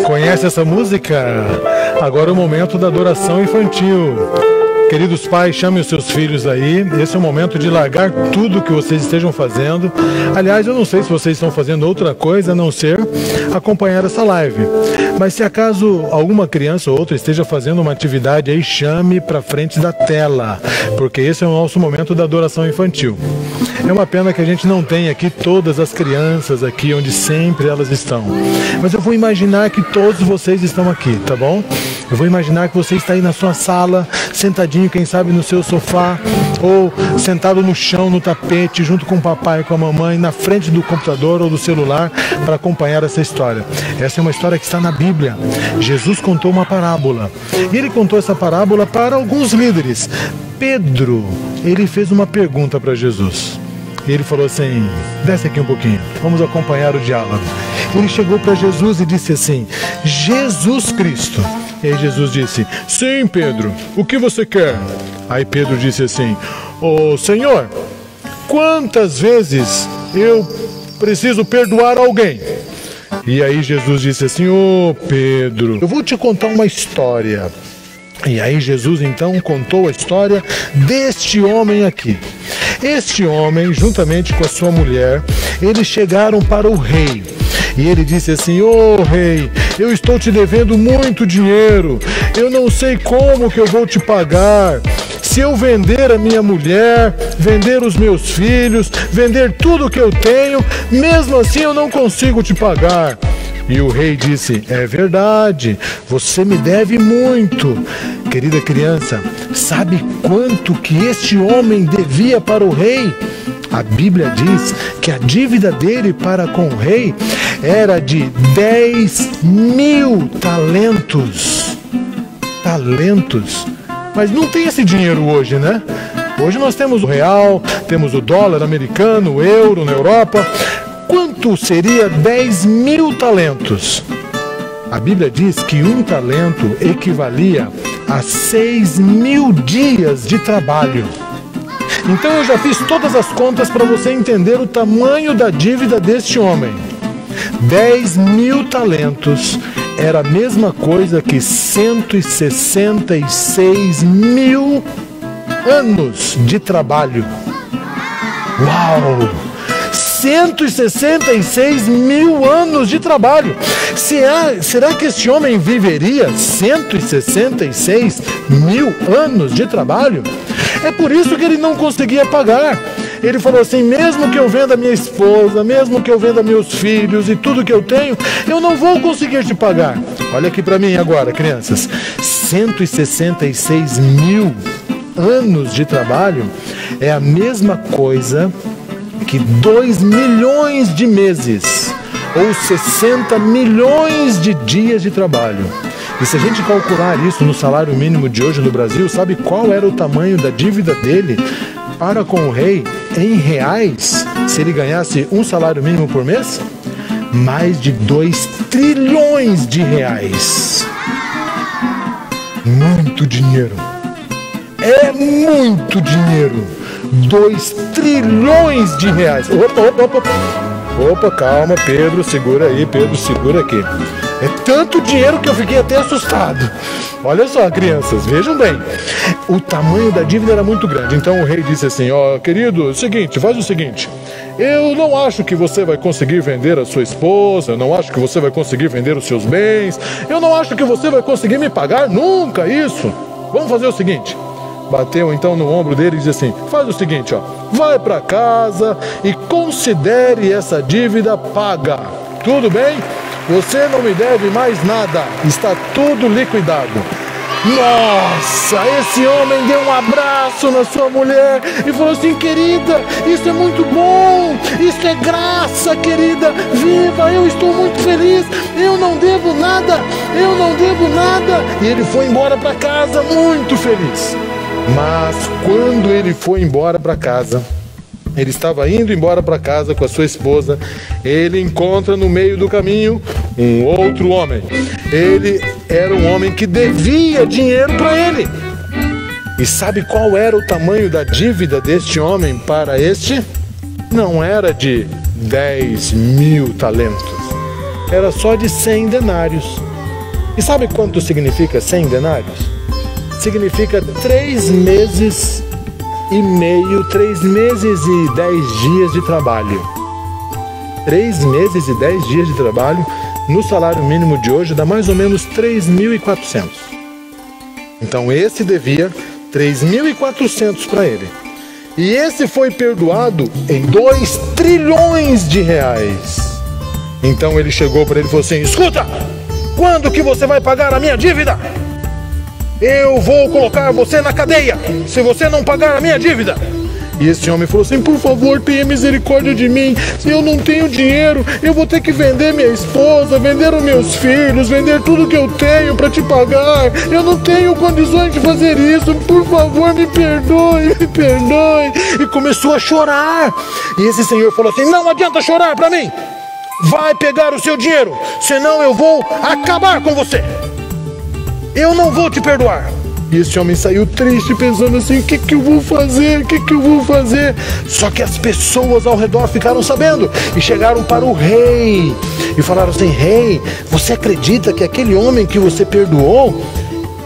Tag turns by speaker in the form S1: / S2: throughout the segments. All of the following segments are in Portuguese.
S1: Conhece essa música? Agora é o momento da adoração infantil. Queridos pais, chamem os seus filhos aí. Esse é o momento de largar tudo que vocês estejam fazendo. Aliás, eu não sei se vocês estão fazendo outra coisa a não ser acompanhar essa live. Mas se acaso alguma criança ou outra esteja fazendo uma atividade aí, chame para frente da tela, porque esse é o nosso momento da adoração infantil. É uma pena que a gente não tenha aqui todas as crianças aqui onde sempre elas estão. Mas eu vou imaginar que todos vocês estão aqui, tá bom? Eu vou imaginar que você está aí na sua sala, sentadinho, quem sabe no seu sofá, ou sentado no chão, no tapete, junto com o papai e com a mamãe, na frente do computador ou do celular, para acompanhar essa história. Essa é uma história que está na Bíblia. Jesus contou uma parábola. E ele contou essa parábola para alguns líderes. Pedro, ele fez uma pergunta para Jesus. Ele falou assim, desce aqui um pouquinho, vamos acompanhar o diálogo. Ele chegou para Jesus e disse assim, Jesus Cristo. E aí Jesus disse, sim, Pedro, o que você quer? Aí Pedro disse assim, ô Senhor, quantas vezes eu preciso perdoar alguém? E aí Jesus disse assim, ô Pedro, eu vou te contar uma história. E aí Jesus então contou a história deste homem aqui. Este homem, juntamente com a sua mulher, eles chegaram para o rei. E ele disse assim, ô rei, eu estou te devendo muito dinheiro, eu não sei como que eu vou te pagar. Se eu vender a minha mulher, vender os meus filhos, vender tudo que eu tenho, mesmo assim eu não consigo te pagar. E o rei disse, é verdade, você me deve muito. Querida criança, sabe quanto que este homem devia para o rei? A Bíblia diz que a dívida dele para com o rei era de 10.000 talentos. Talentos. Mas não tem esse dinheiro hoje, né? Hoje nós temos o real, temos o dólar americano, o euro na Europa. Quanto seria 10.000 talentos? A Bíblia diz que um talento equivalia a 6.000 dias de trabalho. Então eu já fiz todas as contas para você entender o tamanho da dívida deste homem. 10.000 talentos era a mesma coisa que 166.000 anos de trabalho. Uau! 166.000 anos de trabalho. Será que esse homem viveria 166.000 anos de trabalho? É por isso que ele não conseguia pagar. Ele falou assim, mesmo que eu venda minha esposa, mesmo que eu venda meus filhos e tudo que eu tenho, eu não vou conseguir te pagar. Olha aqui para mim agora, crianças. 166.000 anos de trabalho é a mesma coisa que 2 milhões de meses, ou 60 milhões de dias de trabalho. E se a gente calcular isso no salário mínimo de hoje no Brasil, sabe qual era o tamanho da dívida dele para com o rei em reais, se ele ganhasse um salário mínimo por mês? Mais de 2 trilhões de reais. Muito dinheiro. É muito dinheiro. 2 trilhões de reais. Opa, calma, Pedro, segura aí, Pedro, segura aqui. É tanto dinheiro que eu fiquei até assustado. Olha só, crianças, vejam bem. O tamanho da dívida era muito grande. Então o rei disse assim, ó, querido, faz o seguinte. Eu não acho que você vai conseguir vender a sua esposa, eu não acho que você vai conseguir vender os seus bens, eu não acho que você vai conseguir me pagar nunca isso. Vamos fazer o seguinte. Bateu então no ombro dele e disse assim, faz o seguinte, ó, vai para casa e considere essa dívida paga. Tudo bem? Você não me deve mais nada, está tudo liquidado. Nossa, esse homem deu um abraço na sua mulher e falou assim, querida, isso é muito bom, isso é graça, querida, viva, eu estou muito feliz, eu não devo nada. E ele foi embora para casa muito feliz. Mas quando ele foi embora para casa, ele estava indo embora para casa com a sua esposa, ele encontra no meio do caminho um outro homem. Ele era um homem que devia dinheiro para ele. E sabe qual era o tamanho da dívida deste homem para este? Não era de 10.000 talentos, era só de 100 denários. E sabe quanto significa 100 denários? Significa 3 meses e meio, 3 meses e 10 dias de trabalho. 3 meses e 10 dias de trabalho, no salário mínimo de hoje, dá mais ou menos 3.400. Então esse devia 3.400 para ele. E esse foi perdoado em 2 trilhões de reais. Então ele chegou para ele e falou assim: escuta, quando que você vai pagar a minha dívida? Eu vou colocar você na cadeia se você não pagar a minha dívida. E esse homem falou assim: por favor, tenha misericórdia de mim. Se eu não tenho dinheiro, eu vou ter que vender minha esposa, vender os meus filhos, vender tudo que eu tenho para te pagar. Eu não tenho condições de fazer isso. Por favor, me perdoe, me perdoe. E começou a chorar. E esse senhor falou assim: não adianta chorar para mim. Vai pegar o seu dinheiro, senão eu vou acabar com você. Eu não vou te perdoar. E esse homem saiu triste, pensando assim: o que eu vou fazer? O que eu vou fazer? Só que as pessoas ao redor ficaram sabendo e chegaram para o rei e falaram assim: rei, você acredita que aquele homem que você perdoou,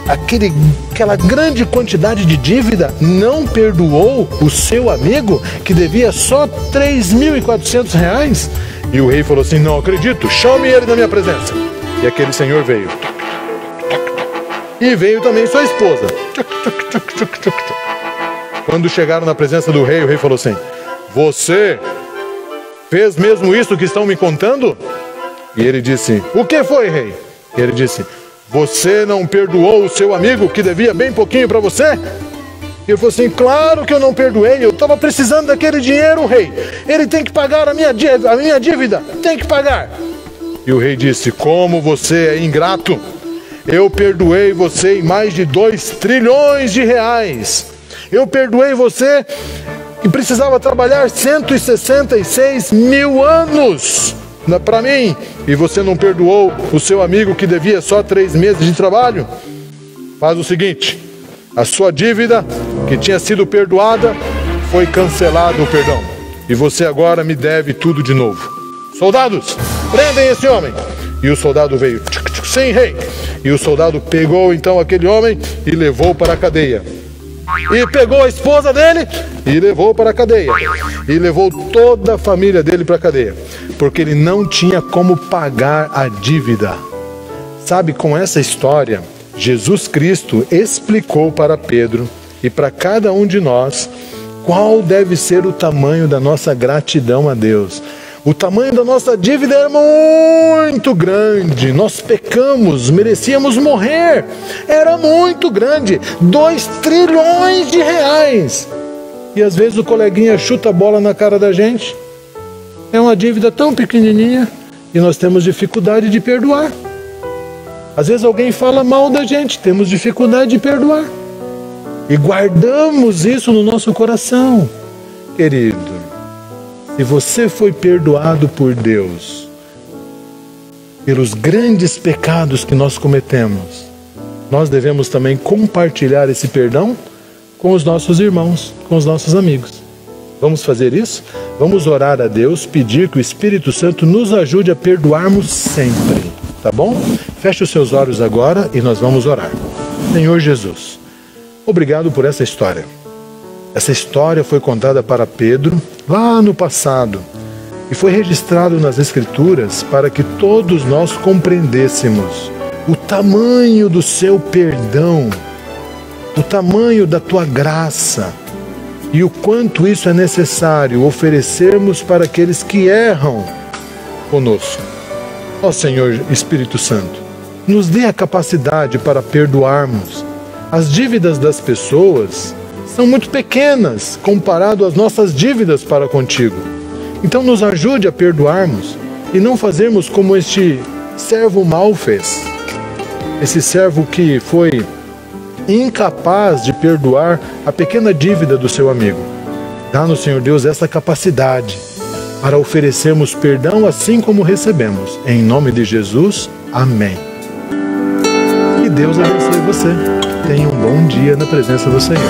S1: aquela grande quantidade de dívida, não perdoou o seu amigo que devia só 3.400 reais? E o rei falou assim: não acredito, chame ele na minha presença. E aquele senhor veio. E veio também sua esposa. Quando chegaram na presença do rei, o rei falou assim: você fez mesmo isso que estão me contando? E ele disse: o que foi, rei? E ele disse: você não perdoou o seu amigo que devia bem pouquinho para você? E ele falou assim: claro que eu não perdoei, eu estava precisando daquele dinheiro, rei. Ele tem que pagar a minha dívida, tem que pagar. E o rei disse: como você é ingrato. Eu perdoei você em mais de 2 trilhões de reais. Eu perdoei você que precisava trabalhar 166 mil anos para mim. E você não perdoou o seu amigo que devia só 3 meses de trabalho? Faz o seguinte: a sua dívida que tinha sido perdoada foi cancelado o perdão. E você agora me deve tudo de novo. Soldados, prendem esse homem. E o soldado veio: sim, rei. E o soldado pegou então aquele homem e levou para a cadeia. E pegou a esposa dele e levou para a cadeia. E levou toda a família dele para a cadeia. Porque ele não tinha como pagar a dívida. Sabe, com essa história, Jesus Cristo explicou para Pedro e para cada um de nós qual deve ser o tamanho da nossa gratidão a Deus. O tamanho da nossa dívida era muito grande. Nós pecamos, merecíamos morrer. Era muito grande. 2 trilhões de reais. E às vezes o coleguinha chuta a bola na cara da gente. É uma dívida tão pequenininha e nós temos dificuldade de perdoar. Às vezes alguém fala mal da gente, temos dificuldade de perdoar. E guardamos isso no nosso coração. Querido, se você foi perdoado por Deus pelos grandes pecados que nós cometemos, nós devemos também compartilhar esse perdão com os nossos irmãos, com os nossos amigos. Vamos fazer isso? Vamos orar a Deus, pedir que o Espírito Santo nos ajude a perdoarmos sempre, tá bom? Feche os seus olhos agora e nós vamos orar. Senhor Jesus, obrigado por essa história. Essa história foi contada para Pedro lá no passado e foi registrado nas Escrituras para que todos nós compreendêssemos o tamanho do seu perdão, o tamanho da tua graça e o quanto isso é necessário oferecermos para aqueles que erram conosco. Ó Senhor Espírito Santo, nos dê a capacidade para perdoarmos. As dívidas das pessoas são muito pequenas comparado às nossas dívidas para contigo. Então nos ajude a perdoarmos e não fazermos como este servo mau fez. Esse servo que foi incapaz de perdoar a pequena dívida do seu amigo. Dá-nos, Senhor Deus, essa capacidade para oferecermos perdão assim como recebemos. Em nome de Jesus, amém. Que Deus abençoe você. Tenha um bom dia na presença do Senhor.